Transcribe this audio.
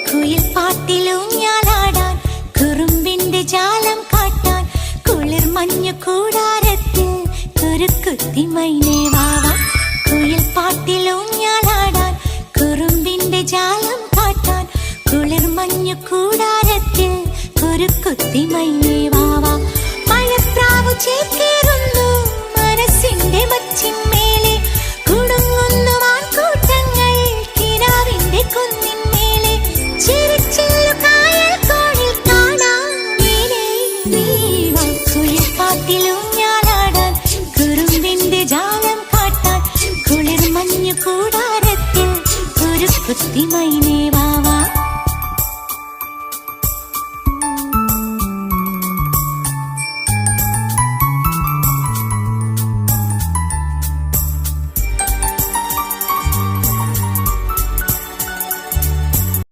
കുയിൽ പാട്ടിലൂഞ്ഞാലാടാൻ കുറുമ്പിന്റെ ജാലം കാട്ടാൻ കുളിർ മഞ്ഞു കൂടാരത്തിൽ കുരുക്കുത്തി മൈനേ വാവാ. കുയിൽ പാട്ടിലൂഞ്ഞാലാടാൻ കുറുമ്പിന്റെ ജാലം കാട്ടാൻ കുളിർ മഞ്ഞു കൂടാരത്തിൽ കുരുക്കുത്തി മൈനേ